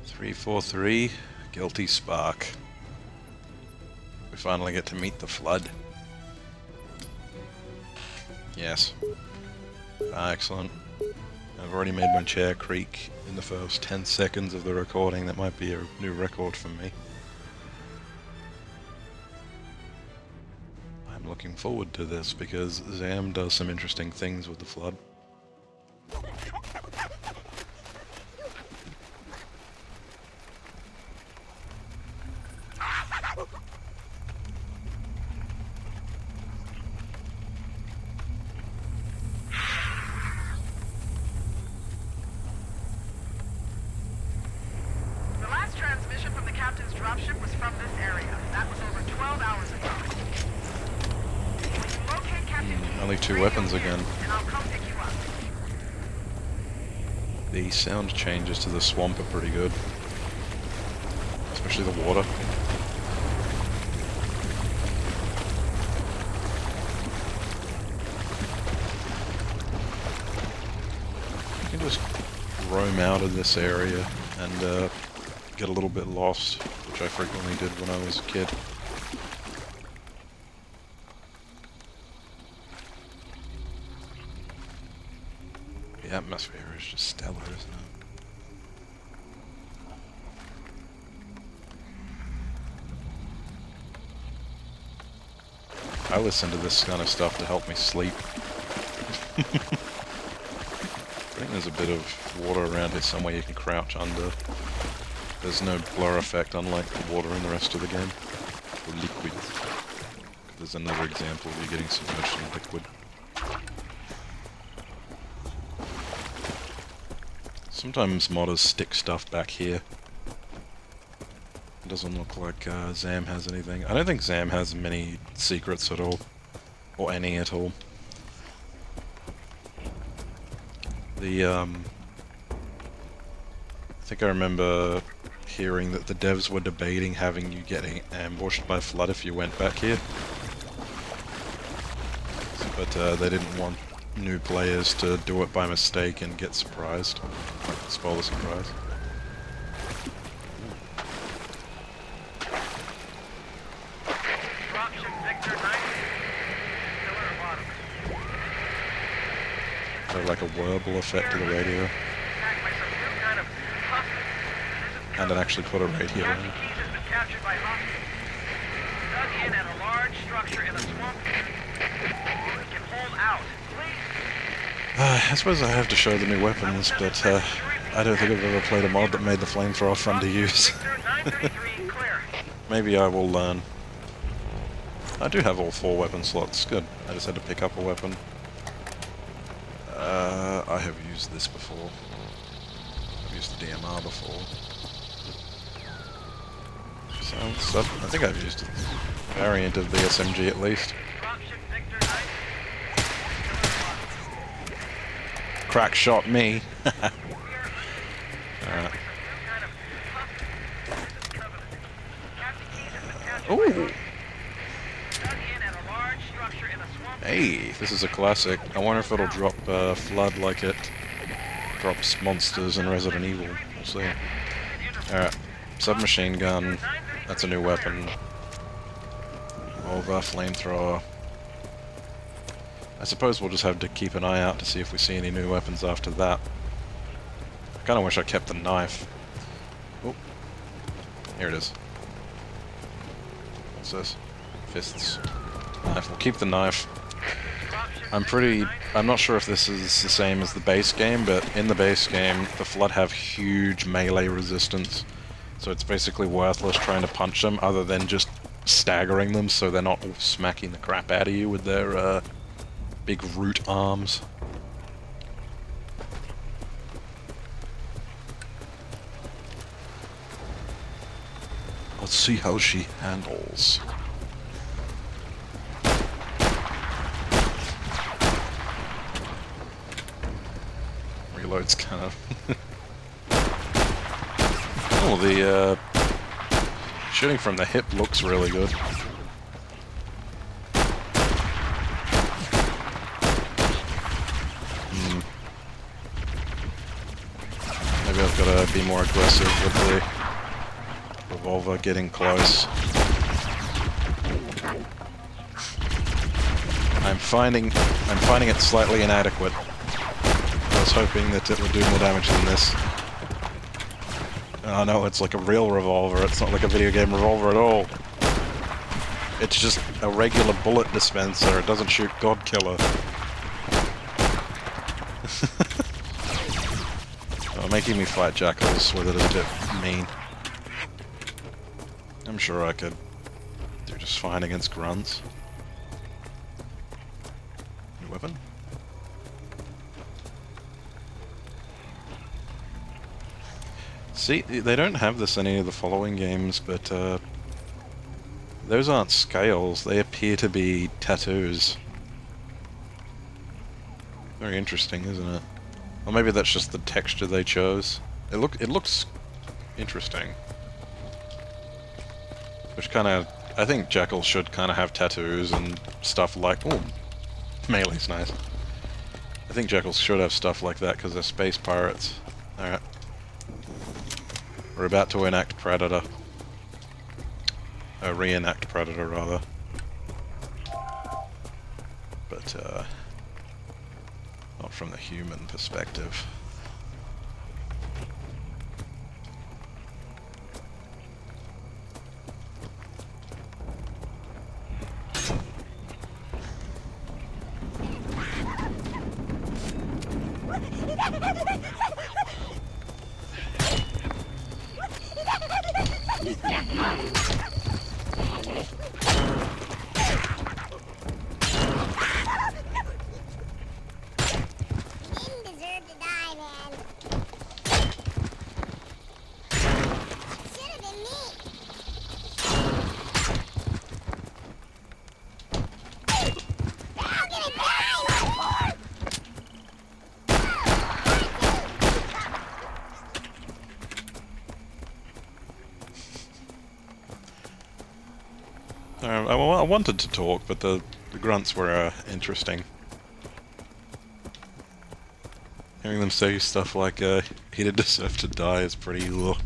343, Guilty Spark. We finally get to meet the Flood. Yes. Excellent. I've already made my chair creak in the first 10 seconds of the recording. That might be a new record for me. I'm looking forward to this because XAM does some interesting things with the Flood. Transmission from the captain's dropship was from this area. That was over 12 hours ago. When you locate Captain Key, only 2 weapons again. And I'll come pick you up. The sound changes to the swamp are pretty good. Especially the water. You can just roam out of this area and get a little bit lost, which I frequently did when I was a kid. The atmosphere is just stellar, isn't it? I listen to this kind of stuff to help me sleep. I think there's a bit of water around here somewhere you can crouch under. There's no blur effect, unlike the water in the rest of the game. Or liquid. There's another example of you getting submerged in liquid. Sometimes modders stick stuff back here. It doesn't look like XAM has anything. I don't think XAM has many secrets at all. Or any at all. I think I remember hearing that the devs were debating having you getting ambushed by Flood if you went back here. But they didn't want new players to do it by mistake and get surprised. Spoil the surprise. Like a warble effect to the radio. And it actually put a radio in. I suppose I have to show the new weapons, but I don't think I've ever played a mod that made the flamethrower fun to use. Maybe I will learn. I do have all 4 weapon slots, good. I just had to pick up a weapon. I have used this before. I've used the DMR before. So, I think I've used a variant of the SMG at least. Crack shot me. Alright. Ooh! Hey, this is a classic. I wonder if it'll drop Flood like it drops monsters in Resident Evil. We'll see. Alright. Submachine gun. That's a new weapon. Revolver, flamethrower. I suppose we'll just have to keep an eye out to see if we see any new weapons after that. I kinda wish I kept the knife. Oh. Here it is. What's this? Fists. Knife. We'll keep the knife. I'm not sure if this is the same as the base game, but in the base game, the Flood have huge melee resistance. So it's basically worthless trying to punch them, other than just staggering them so they're not all smacking the crap out of you with their big root arms. Let's see how she handles. Reload's kind of... Oh, the shooting from the hip looks really good. Maybe I've gotta be more aggressive with the revolver getting close. I'm finding it slightly inadequate. I was hoping that it would do more damage than this. Oh no, it's like a real revolver. It's not like a video game revolver at all. It's just a regular bullet dispenser. It doesn't shoot God Killer. Oh, making me fight jackals with it is a bit mean. I'm sure I could do just fine against grunts. New weapon? See, they don't have this in any of the following games, but those aren't scales, they appear to be tattoos. Very interesting, isn't it? Or maybe that's just the texture they chose. It looks interesting. Which kinda... I think jackals should kinda have tattoos and stuff like... Ooh, melee's nice. I think jackals should have stuff like that because they're space pirates. Alright. We're about to enact Predator. Reenact Predator, rather. But, not from the human perspective. I wanted to talk, but the grunts were interesting. Hearing them say stuff like, he didn't deserve to die is pretty... Ugh.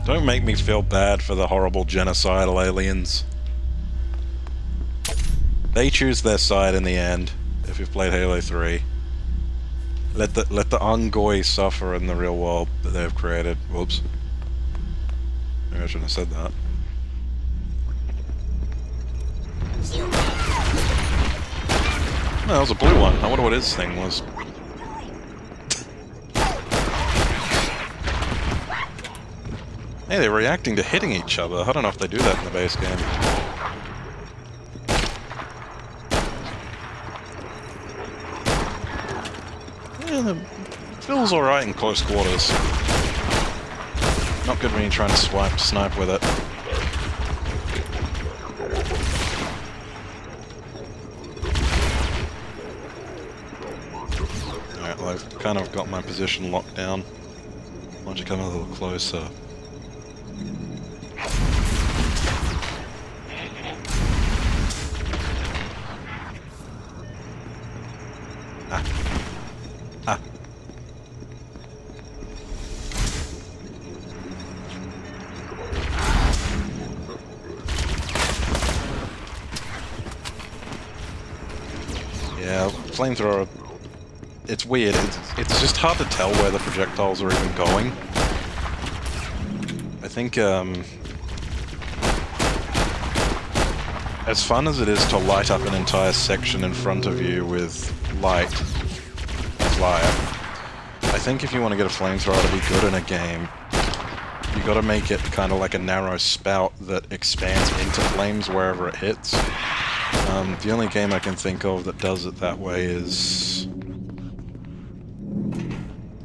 Don't make me feel bad for the horrible genocidal aliens. They choose their side in the end, if you've played Halo 3. Let the Unggoy suffer in the real world that they've created. Whoops. Maybe I shouldn't have said that. No, that was a blue one. I wonder what his thing was. Hey, they're reacting to hitting each other. I don't know if they do that in the base game. Yeah, it feels alright in close quarters. Not good when you're trying to snipe with it. Alright, well, I've kind of got my position locked down. Why don't you come a little closer? Ah. Yeah, flamethrower, it's weird. It's just hard to tell where the projectiles are even going. I think, as fun as it is to light up an entire section in front of you with light, fire, I think if you want to get a flamethrower to be good in a game, you gotta make it kind of like a narrow spout that expands into flames wherever it hits. The only game I can think of that does it that way is...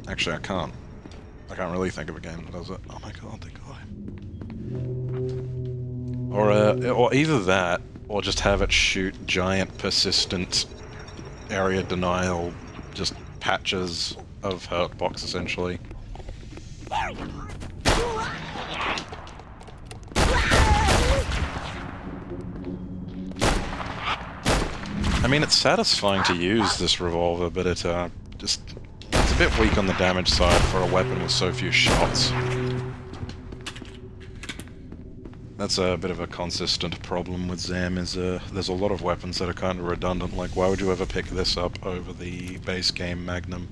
Actually, I can't really think of a game that does it. Oh my god, they got it. Or either that, or just have it shoot giant, persistent area denial, just patches of hurt box, essentially. I mean, it's satisfying to use this revolver, but it's a bit weak on the damage side for a weapon with so few shots. That's a bit of a consistent problem with XAM, is there's a lot of weapons that are kind of redundant, like why would you ever pick this up over the base game Magnum?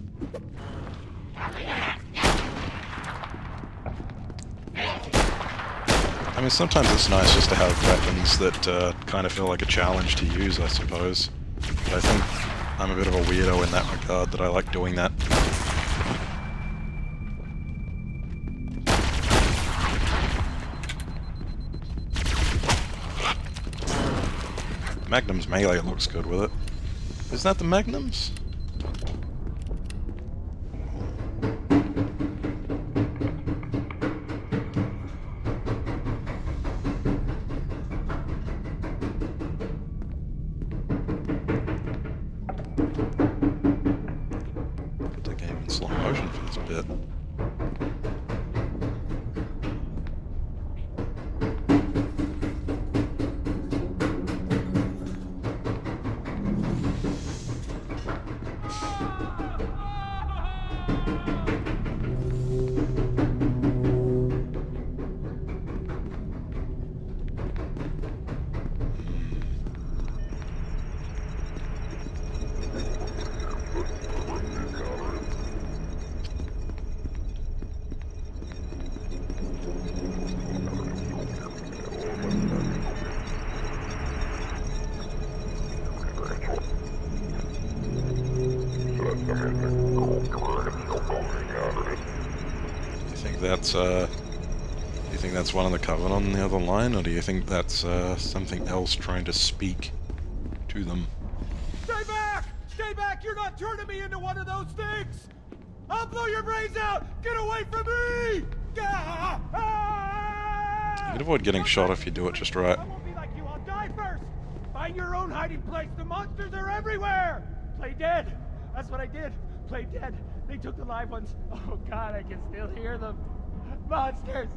I mean, sometimes it's nice just to have weapons that kind of feel like a challenge to use, I suppose. But I think I'm a bit of a weirdo in that regard, that I like doing that. Magnum's melee looks good with it. Is that the Magnums? Put the game in slow motion for this bit. Do you think that's one of the Covenant on the other line, or do you think that's something else trying to speak to them? Stay back! Stay back! You're not turning me into one of those things! I'll blow your brains out! Get away from me! You can avoid getting shot if you do it just right. I won't be like you. I'll die first! Find your own hiding place. The monsters are everywhere! Play dead. That's what I did. Play dead. They took the live ones. Oh God, I can still hear them. Monsters!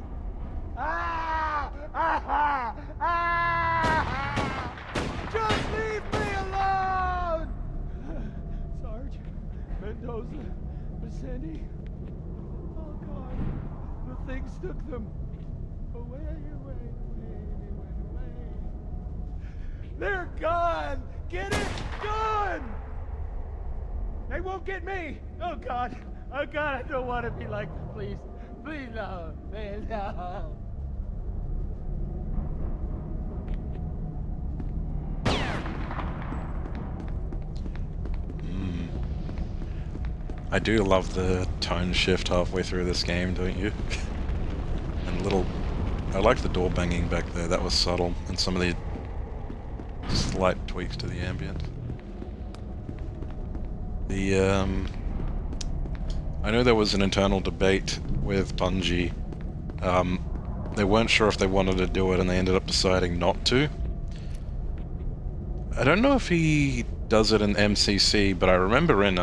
Ah! Ah! Ah! Just leave me alone! Sarge, Mendoza, Vicente. Oh God, the things took them away, away, away, away, away. They're gone! Get it? Gone! They won't get me! Oh God! Oh God, I don't want to be like them, please. Please no, please no. I do love the tone shift halfway through this game, don't you? And I like the door banging back there, that was subtle, and some of the slight tweaks to the ambient. I know there was an internal debate with Bungie. They weren't sure if they wanted to do it, and they ended up deciding not to. I don't know if he does it in MCC, but I remember in,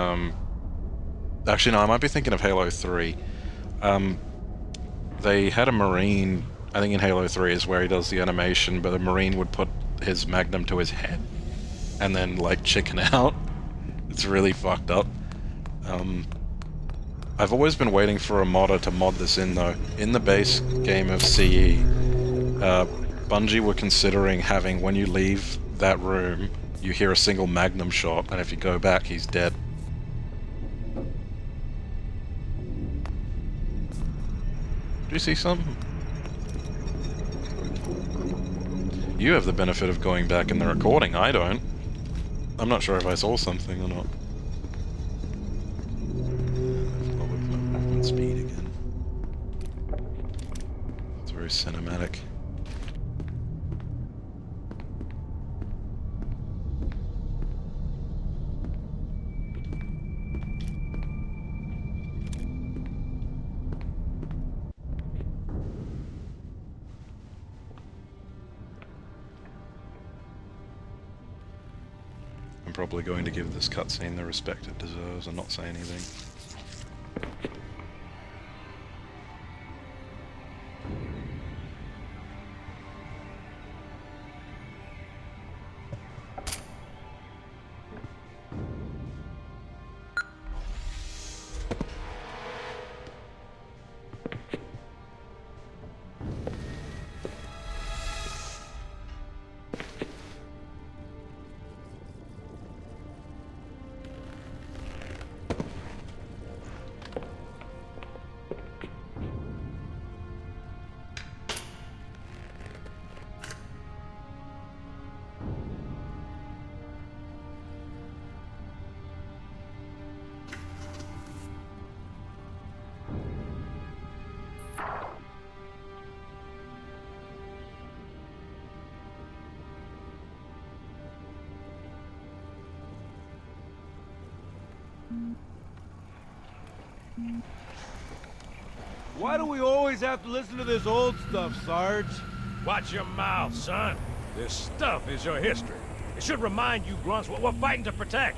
actually no, I might be thinking of Halo 3. They had a Marine, I think in Halo 3 is where he does the animation, but a Marine would put his Magnum to his head, and then, like, chicken out. It's really fucked up. I've always been waiting for a modder to mod this in, though. In the base game of CE, Bungie were considering having, when you leave that room, you hear a single Magnum shot, and if you go back, he's dead. Do you see something? You have the benefit of going back in the recording, I don't. I'm not sure if I saw something or not. Movement speed again. It's very cinematic. I'm probably going to give this cutscene the respect it deserves and not say anything. Why do we always have to listen to this old stuff, Sarge? Watch your mouth, son. This stuff is your history. It should remind you grunts what we're fighting to protect.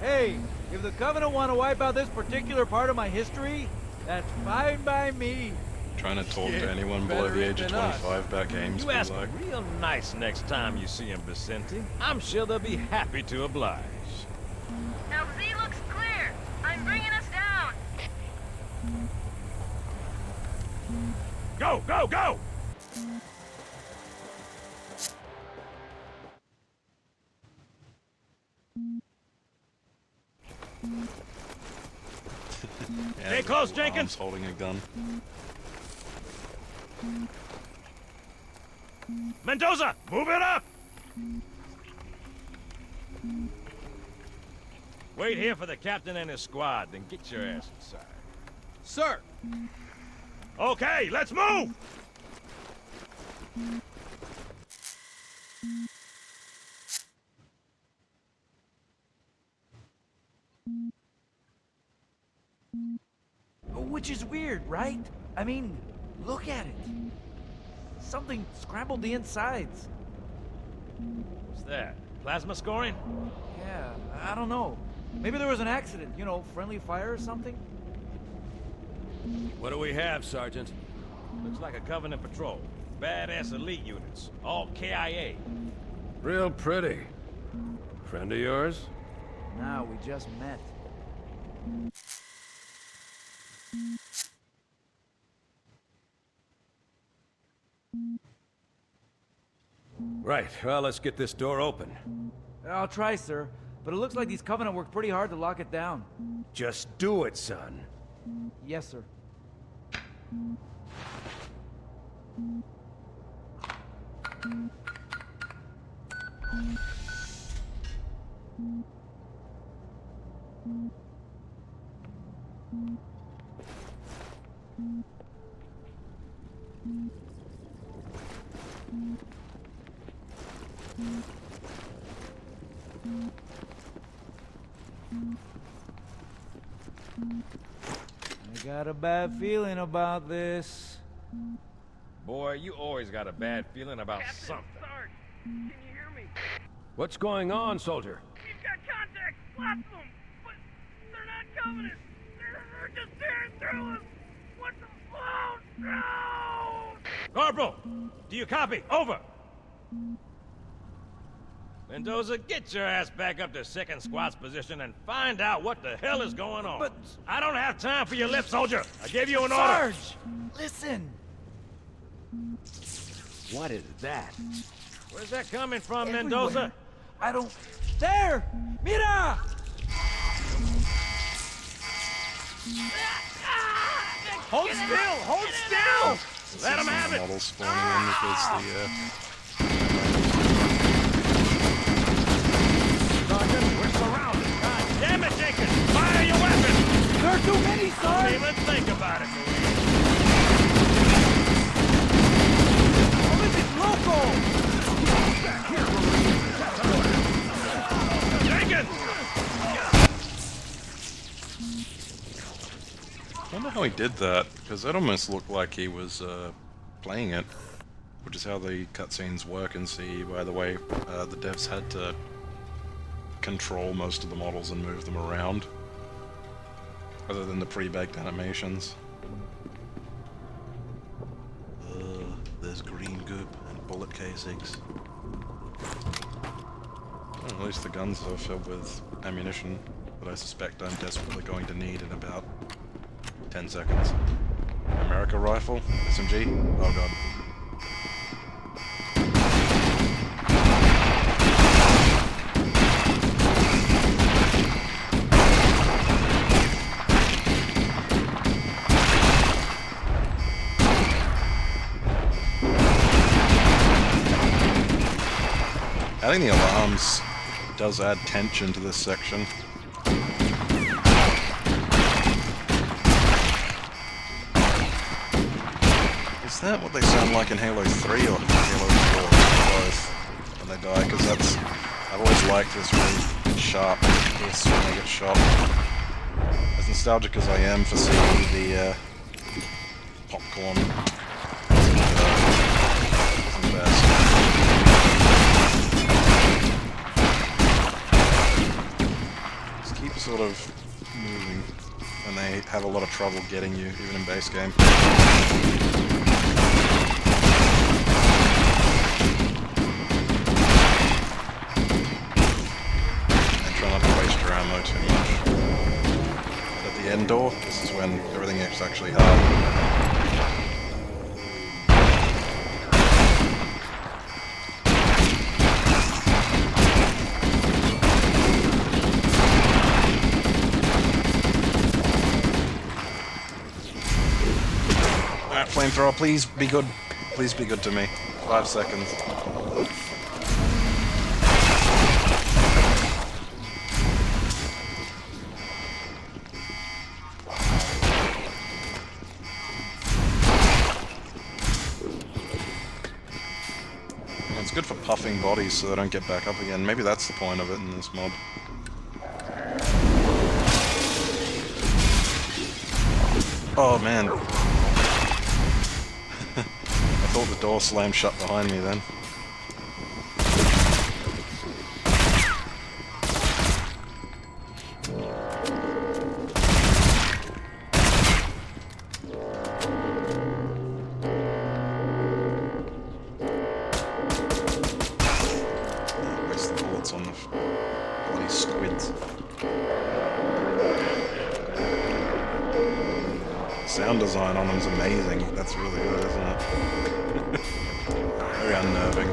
Hey, if the Covenant want to wipe out this particular part of my history, that's fine by me. Trying to talk Yeah, to anyone below the age of better than us. 25 about games. You ask them real nice next time you see him, Vicente. I'm sure they'll be happy to oblige. LZ looks clear. I'm bringing us down. Go, go, go! Stay close, Jenkins. Holding a gun. Mendoza, move it up! Wait here for the captain and his squad, then get your ass inside. Sir! Okay, let's move! Which is weird, right? I mean, look at it. Something scrambled the insides. What's that? Plasma scoring? Yeah, I don't know. Maybe there was an accident, you know, friendly fire or something? What do we have, Sergeant? Looks like a Covenant patrol. Badass elite units. All KIA. Real pretty. Friend of yours? Nah, we just met. Right, well, let's get this door open. I'll try, sir. But it looks like these Covenant worked pretty hard to lock it down. Just do it, son. Yes, sir. I got a bad feeling about this. Boy, you always got a bad feeling about something. Sarge, can you hear me? What's going on, soldier? He's got contacts, lots of them, but they're not Covenant. They're just tearing through us. What the? Oh no! Corporal, do you copy? Over! Mendoza, get your ass back up to second squad's position and find out what the hell is going on. But- I don't have time for your lip, soldier. I gave you an order. Sarge! Listen! What is that? Where's that coming from, Everywhere. Mendoza? I don't... There! Mira! Hold still! Hold still! Let him have it! Models spawning in because Sergeant, we're surrounded. God damn it, Jenkins! Fire your weapon! There are too many, Don't Sarge! even think about it, Louise. Oh, this is local! Jenkins! I wonder how he did that, because that almost looked like he was playing it, which is how the cutscenes work in CE, by the way. The devs had to control most of the models and move them around, other than the pre-baked animations. There's green goop and bullet casings. At least the guns are filled with ammunition that I suspect I'm desperately going to need in about 10 seconds. America rifle? SMG? Oh god. Adding the alarms does add tension to this section. Is that what they sound like in Halo 3 or Halo 4? Both, when they die, because that's... I've always liked this really sharp hiss when they get shot, as nostalgic as I am for seeing the popcorn. Wasn't the best. Just keep sort of moving, and they have a lot of trouble getting you, even in base game. And try not to waste your ammo too much. At the end door, this is when everything gets actually hard. Alright, flamethrower, please be good. Please be good to me. 5 seconds. It's good for puffing bodies so they don't get back up again. Maybe that's the point of it in this mod. Oh man. I thought the door slammed shut behind me then. Waste the bullets on the bloody squids. Sound design on them's amazing. That's really good, isn't it? Very unnerving.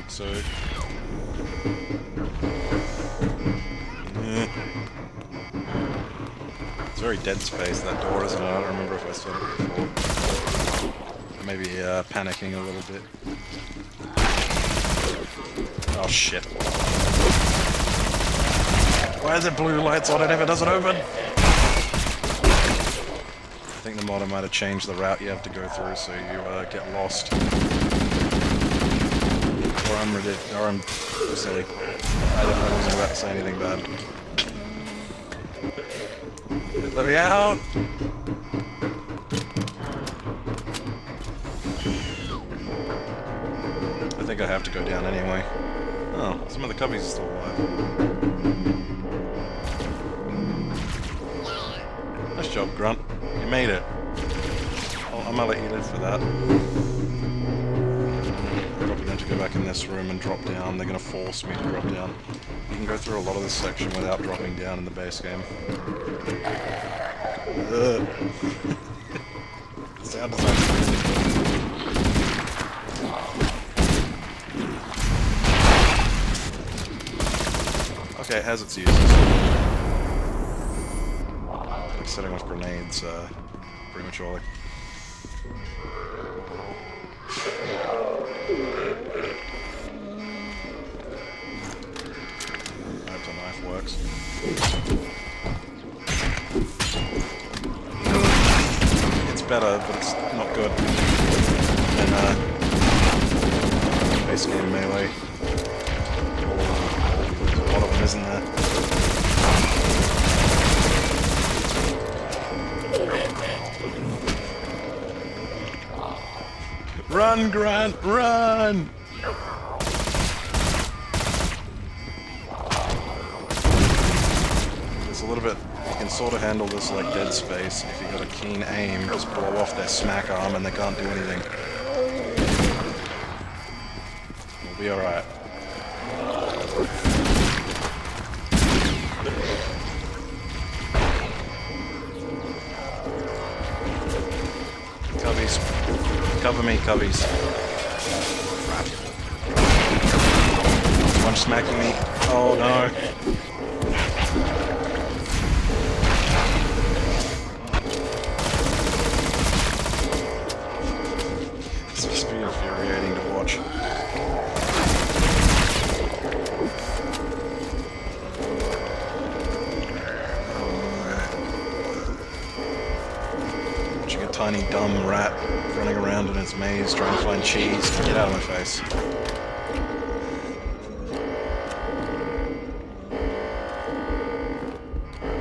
So... It's very Dead Space, that door, isn't it? I don't remember if I said it before. Maybe panicking a little bit. Oh shit. Why is it blue lights on? It never does it open! I think the modder might have changed the route you have to go through so you get lost. Or I'm ridiculous. Or I'm silly. I wasn't about to say anything bad. Let me out! I think I have to go down anyway. Oh, some of the cubbies are still alive. Nice job, Grunt. You made it. Oh, I'm gonna let you live for that. I'm probably going to go back in this room and drop down. They're going to force me to drop down. You can go through a lot of this section without dropping down in the base game. Sound design. Okay, it has its uses. Like setting off grenades prematurely. I hope the knife works. It's better, but it's not good. And base game melee. There's a lot of them, isn't there? Run, Grant, run! There's a little bit, you can sort of handle this like Dead Space. If you've got a keen aim, just blow off their smack arm and they can't do anything. We'll be alright. Cubbies. Cover me, cubbies. Crap. One smacking me. Oh no. This must be infuriating to watch. Watching a tiny dumb rat running around in its maze trying to find cheese. Get out of my face.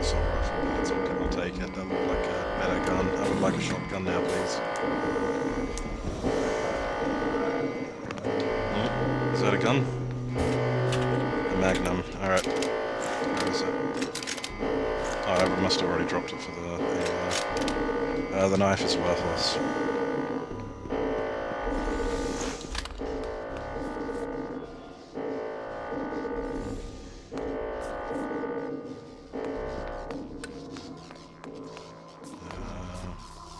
Assault rifle, that's okay, I'll take it. That looked like a better gun. I would like a shotgun now, please. Oh, is that a gun? A Magnum. Alright. Where is it? Oh, I must have already dropped it for the knife is worthless.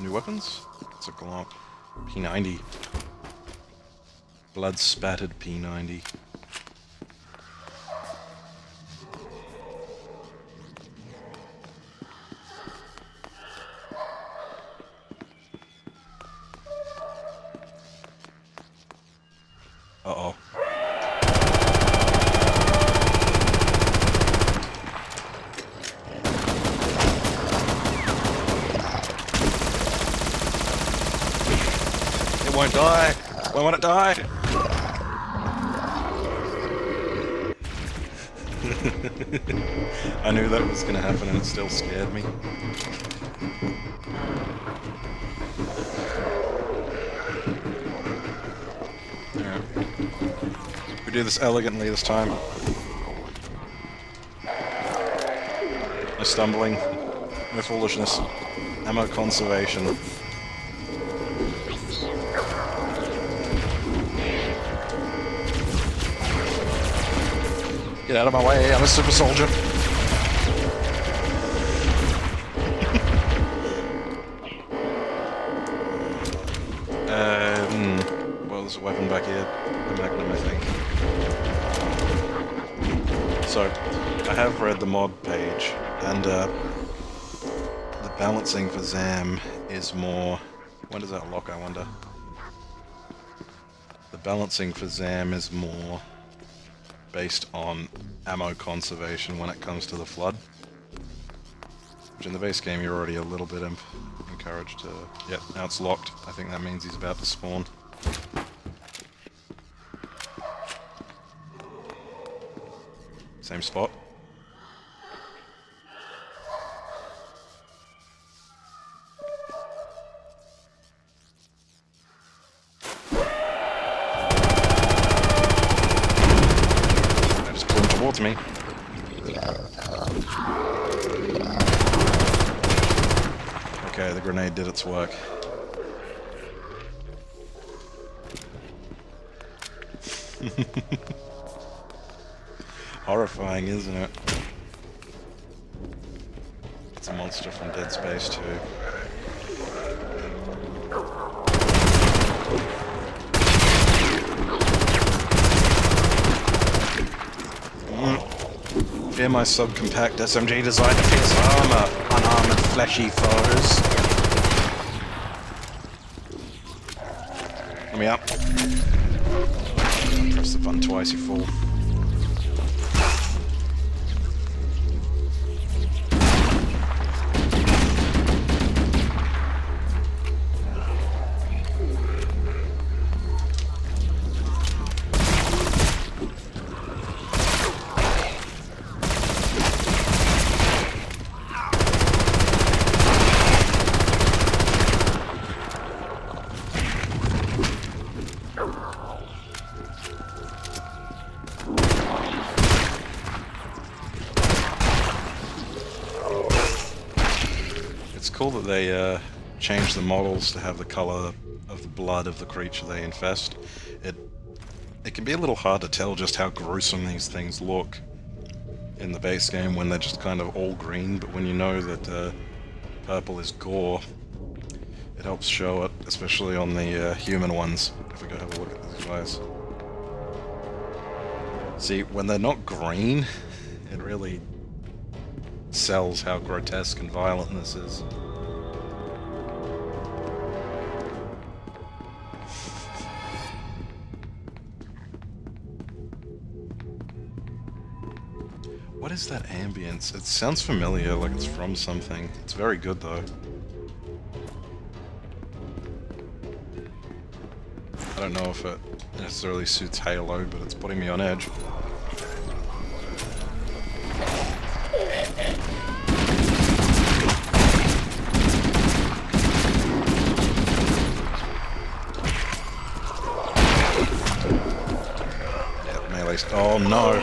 New weapons? It's a Glock. P90. Blood spattered P90. Uh-oh. It won't die! Why won't it die? I knew that was gonna happen and it still scared me. Alright. We do this elegantly this time. No stumbling, no foolishness. Ammo conservation. Get out of my way, I'm a super soldier. Well, there's a weapon back here. A Magnum, I think. So, I have read the mod page, and the balancing for XAM is more... When does that lock, I wonder? The balancing for XAM is more based on ammo conservation when it comes to the flood. Which in the base game you're already a little bit encouraged to... Yep, now it's locked. I think that means he's about to spawn. Same spot. They just pulled towards me. Okay, the grenade did its work. Horrifying, isn't it? It's a monster from Dead Space 2. Fear my subcompact SMG designed to pierce armor, unarmored fleshy foes. Let me up. Press the button twice, you fool. It's cool that they changed the models to have the color of the blood of the creature they infest. It can be a little hard to tell just how gruesome these things look in the base game when they're just kind of all green, but when you know that purple is gore, it helps show it, especially on the human ones. If we go have a look at these guys. See, when they're not green, it really sells how grotesque and violent this is. What is that ambience? It sounds familiar, like it's from something. It's very good though. I don't know if it necessarily suits Halo, but it's putting me on edge. Yeah, melee. Oh no!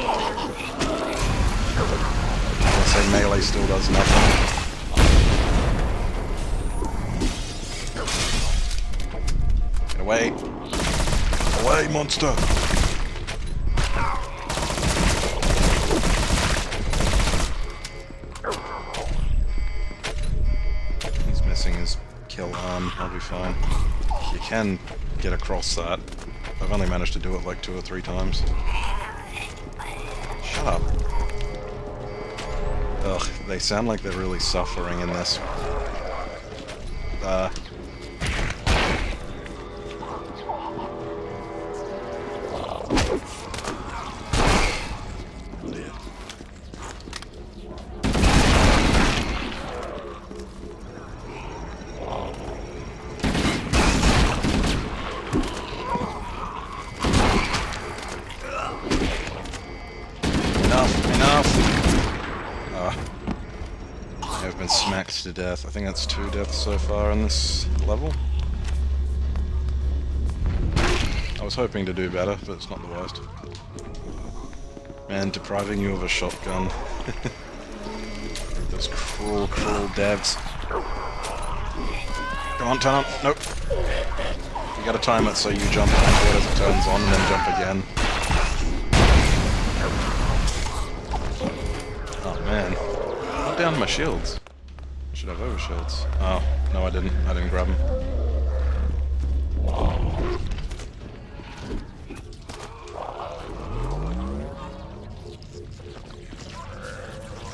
I'll say melee still does nothing. Get away! Away, monster! He's missing his kill arm, I'll be fine. You can get across that. I've only managed to do it like 2 or 3 times. Shut up. Ugh, they sound like they're really suffering in this. I've been smacked to death. I think that's 2 deaths so far in this level. I was hoping to do better, but it's not the worst. Man, depriving you of a shotgun. Those cruel, cruel devs. Come on, turn on. Nope. You gotta time it so you jump onto it as it turns on and then jump again. Oh man. Put down my shields. I should have overshields. Oh, no I didn't. I didn't grab them.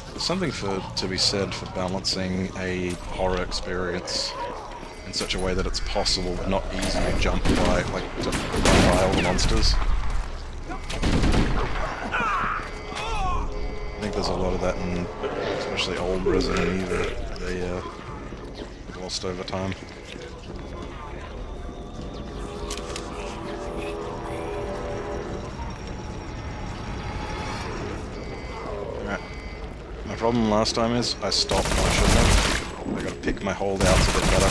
There's something to be said for balancing a horror experience in such a way that it's possible but not easy to jump by, like, to run by all the monsters. I think there's a lot of that in especially old Resident Evil that they lost over time. Alright. My problem last time is I stopped when I shouldn't have. I gotta pick my holdouts a bit better.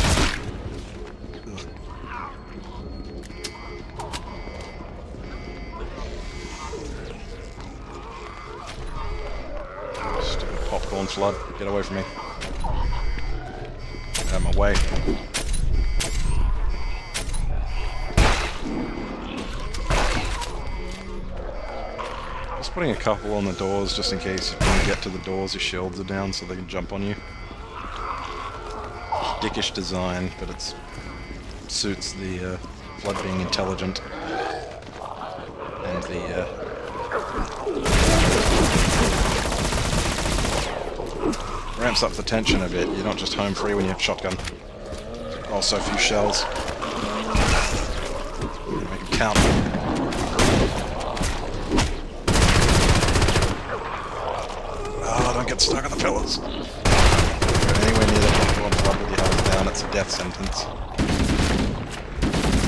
Popcorn flood, get away from me. Get out of my way. Just putting a couple on the doors just in case when you get to the doors your shields are down so they can jump on you. Dickish design, but it suits the flood being intelligent. And the ramps up the tension a bit. You're not just home free when you have shotgun. Also a few shells. Make them count. Oh, don't get stuck on the pillars. If you're anywhere near the popcorn flood with your health down, it's a death sentence.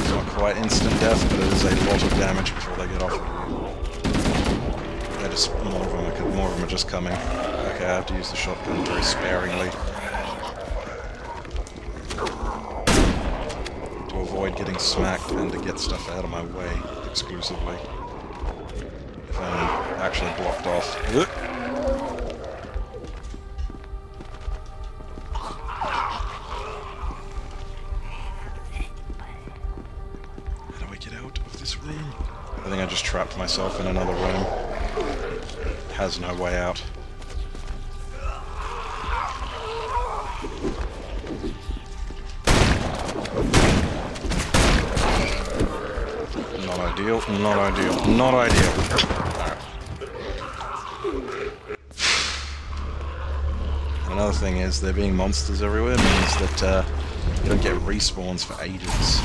It's not quite instant death, but it is a lot of damage before they get off of you. They're just more of them are just coming. Okay, I have to use the shotgun very sparingly to avoid getting smacked and to get stuff out of my way exclusively. If I'm actually blocked off. How do I get out of this room? I think I just trapped myself in another room. It has no way out. Not ideal, not ideal, not ideal. Alright. Another thing is, there being monsters everywhere means that you don't get respawns for ages.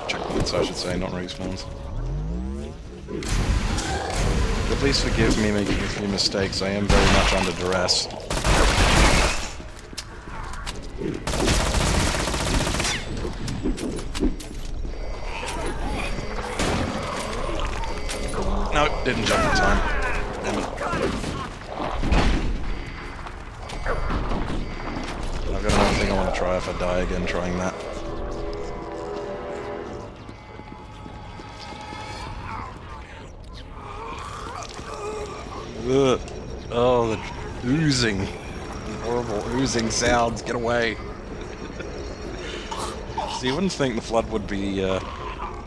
Checkpoints, I should say, not respawns. But please forgive me making a few mistakes, I am very much under duress. Didn't jump in time. Damn it. I've got another thing I want to try if I die again trying that. Ugh. Oh, the oozing. The horrible oozing sounds. Get away. So you wouldn't think the Flood would be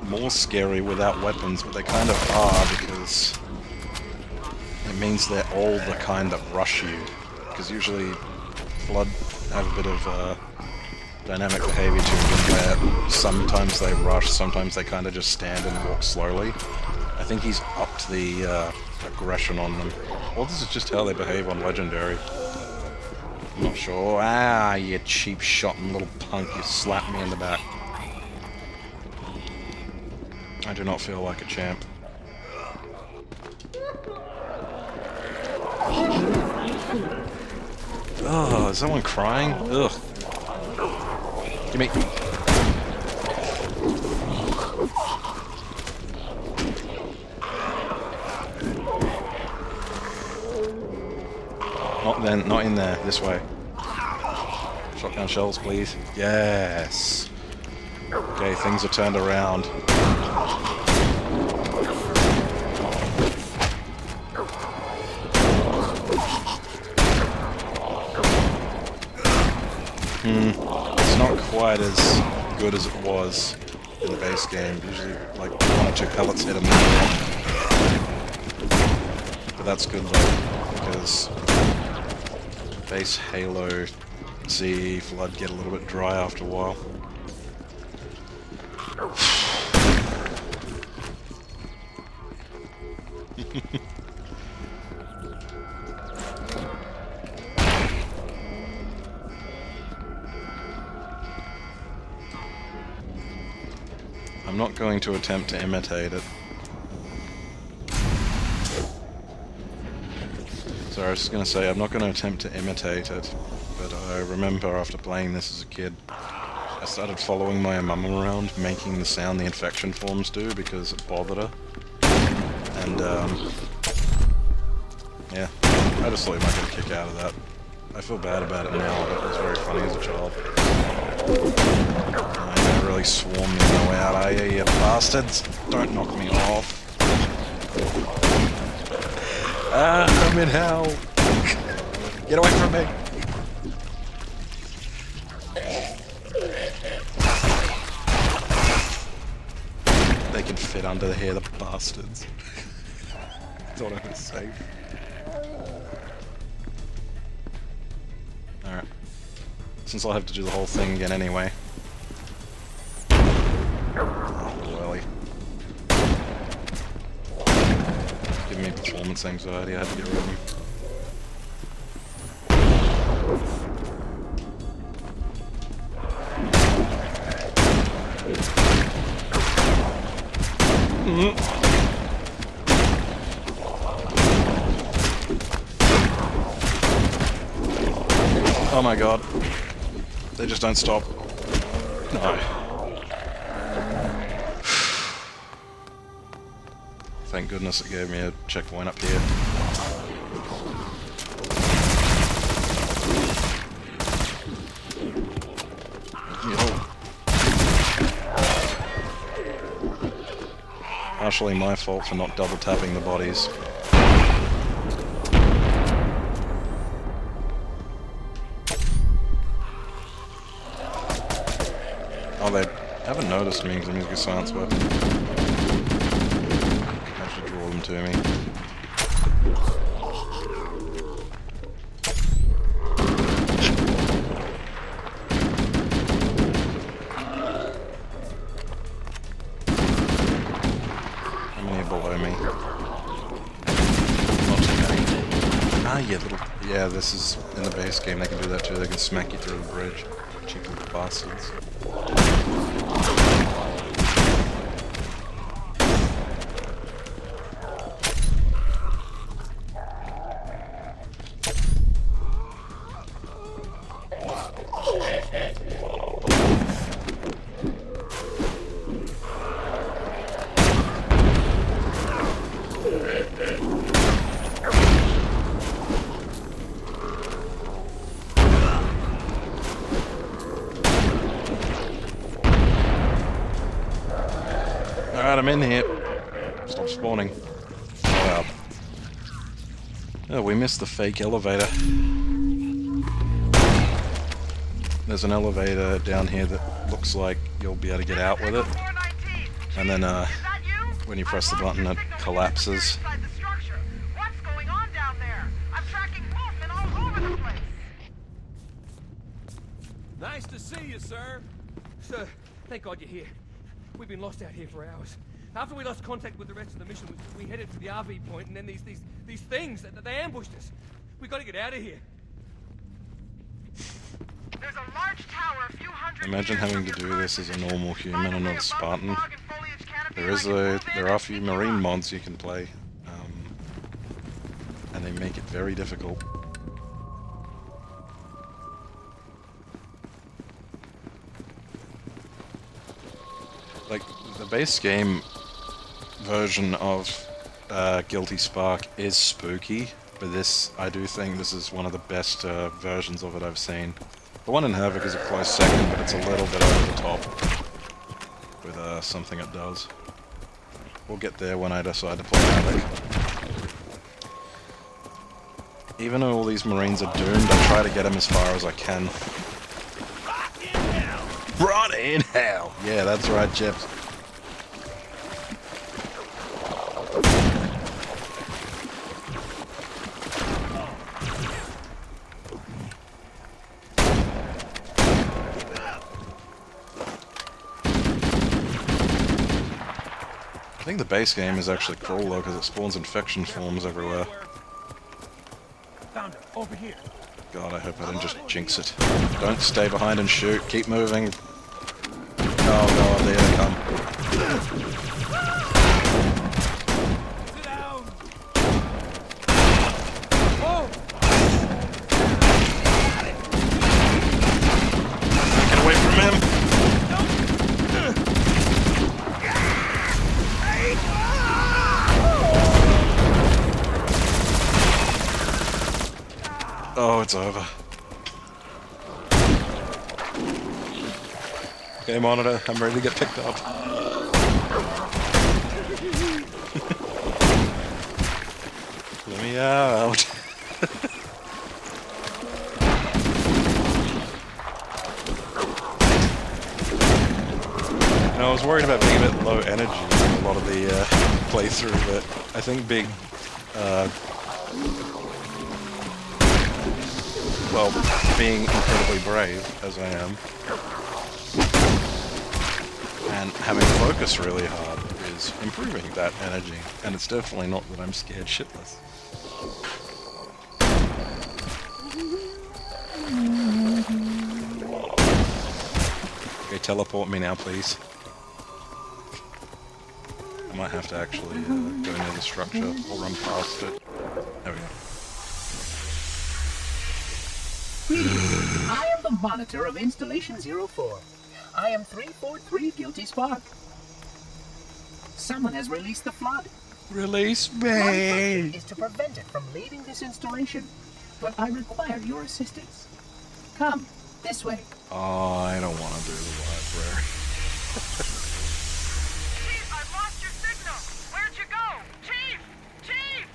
more scary without weapons, but they kind of are, because it means they're all the kind that rush you. Because usually Flood have a bit of dynamic behavior to them where sometimes they rush, sometimes they kind of just stand and walk slowly. I think he's upped the aggression on them. Or this is just how they behave on Legendary. I'm not sure. Ah, you cheap shot and little punk, you slapped me in the back. I do not feel like a champ. Oh, is someone crying? Ugh. Give me. Not in there. This way. Shotgun shells, please. Yes. Okay, things are turned around. It's not quite as good as it was in the base game. Usually, like, 1 or 2 pellets hit him. But that's good though, because base Halo Z Flood get a little bit dry after a while. I'm not going to attempt to imitate it. So I was just going to say, I'm not going to attempt to imitate it, but I remember after playing this as a kid, I started following my mum around, making the sound the infection forms do, because it bothered her. And, yeah, I just thought you might get a kick out of that. I feel bad about it now, but it was very funny as a child. They really swarm me on the way out. Oh, yeah, you bastards! Don't knock me off. Ah, I'm in hell! Get away from me! They can fit under here, the bastards. Thought I was safe. Alright. Since I'll have to do the whole thing again anyway. Oh, welly. Giving me performance anxiety, I had to get rid of him. Oh my god. They just don't stop. No. Thank goodness it gave me a checkpoint up here. Yo. Partially my fault for not double tapping the bodies. Oh, they haven't noticed me because I'm using a science weapon. I should draw them to me. How many are below me? Not too many. Ah, yeah, little. Yeah, this is in the base game. They can do that too. They can smack you through the bridge. Cheeky little bastards. Alright, I'm in here. Stop spawning. Wow. Oh, we missed the fake elevator. There's an elevator down here that looks like you'll be able to get out with it. And then, when you press the button, it collapses. What's going on down there? I'm tracking movement all over the place. Nice to see you, sir. Sir, thank God you're here. We've been lost out here for hours. After we lost contact with the rest of the mission, we headed to the RV point, and then these things, they ambushed us. We gotta get out of here. There's a large tower a few hundred Imagine meters having to from do your this as a current normal position. human and Finally, not a above the Spartan. fog and foliage canopy, There I is can move there in are a and few pick you marine up. mods you can play, and they make it very difficult. Like, the base game version of Guilty Spark is spooky, but this, I do think this is one of the best versions of it I've seen. The one in Havoc is a close second, but it's a little bit over the top with something it does. We'll get there when I decide to play Havoc. Even though all these Marines are doomed, I try to get them as far as I can. Rot in hell! Yeah, that's right, Chips. I think the base game is actually cool though, because it spawns infection forms everywhere. Found her, over here. God, I hope I didn't just jinx it. Don't stay behind and shoot. Keep moving. Oh god, there they come. Sit down. Whoa! Get away from him! Oh, it's over. Okay, monitor, I'm ready to get picked up. Let me out. I was worried about being a bit low energy in a lot of the playthrough, but I think being, well, being incredibly brave, as I am, and having focus really hard is improving that energy, and it's definitely not that I'm scared shitless. Okay, teleport me now, please. I might have to actually go near the structure or run past it. There we go. I am the monitor of Installation 04. I am 343 Guilty Spark. Someone has released the flood. Release My function me! is to prevent it from leaving this installation, but I require your assistance. Come, this way. Oh, I don't want to do the library. Chief, I've lost your signal. Where'd you go? Chief! Chief!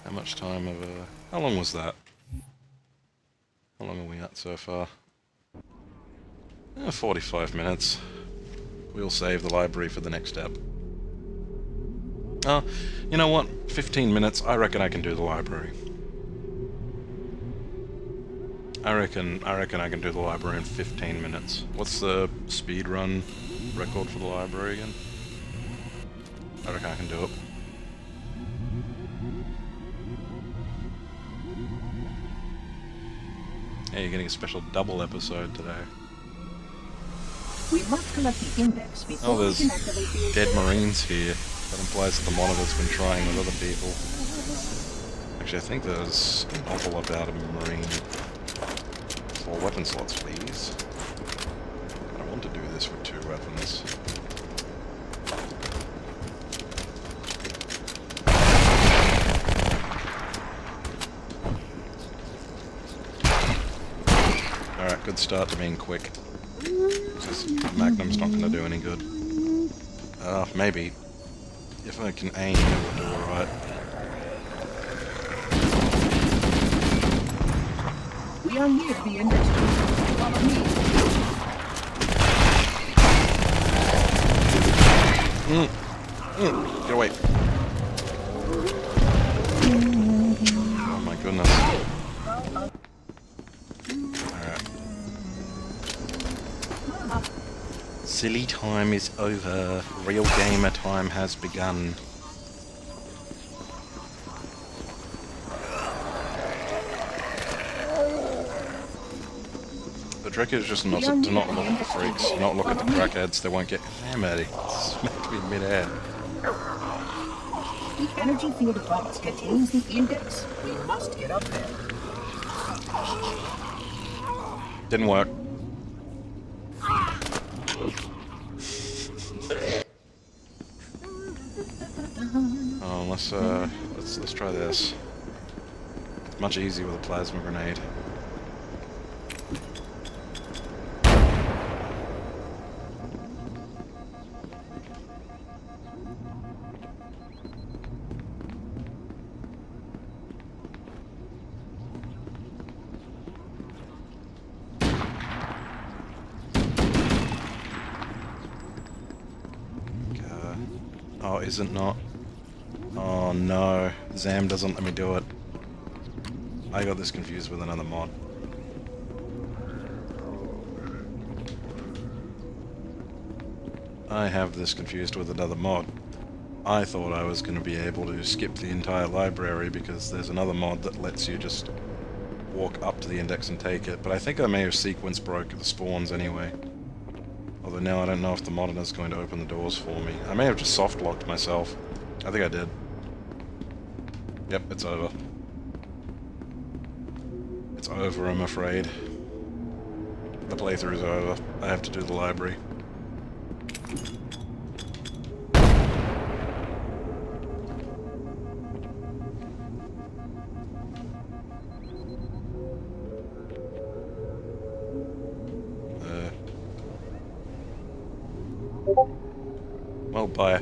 How much time have how long was that? How long are we at so far? 45 minutes. We'll save the library for the next step. Oh, you know what? 15 minutes. I reckon I can do the library. I reckon I can do the library in 15 minutes. What's the speedrun record for the library again? I reckon I can do it. Hey, you're getting a special double episode today. We must collect the index before Oh, we there's can activate the dead Marines here. That implies that the monitor's been trying with other people. Actually, I think there's a novel about a Marine. 4 weapon slots, please. I don't want to do this with 2 weapons. good start to being quick. Because Magnum's not going to do any good. Maybe. If I can aim, it will do alright. We are near the index. Follow me. Get away. Oh my goodness. Alright. Silly time is over. Real gamer time has begun. The trick is just not to not look at the freaks, not look at the crackheads, they won't get hammered. Smacked me mid-air. The energy field box contains the index. We must get up there. Didn't work. Oh, let's try this. It's much easier with a plasma grenade. Oh, is it not? Oh no, XAM doesn't let me do it. I got this confused with another mod. I have this confused with another mod. I thought I was going to be able to skip the entire library because there's another mod that lets you just walk up to the index and take it, but I think I may have sequence broke the spawns anyway. Although now I don't know if the modder is going to open the doors for me. I may have just soft-locked myself. I think I did. Yep, it's over. It's over, I'm afraid. The playthrough's over. I have to do the library. Well, bye.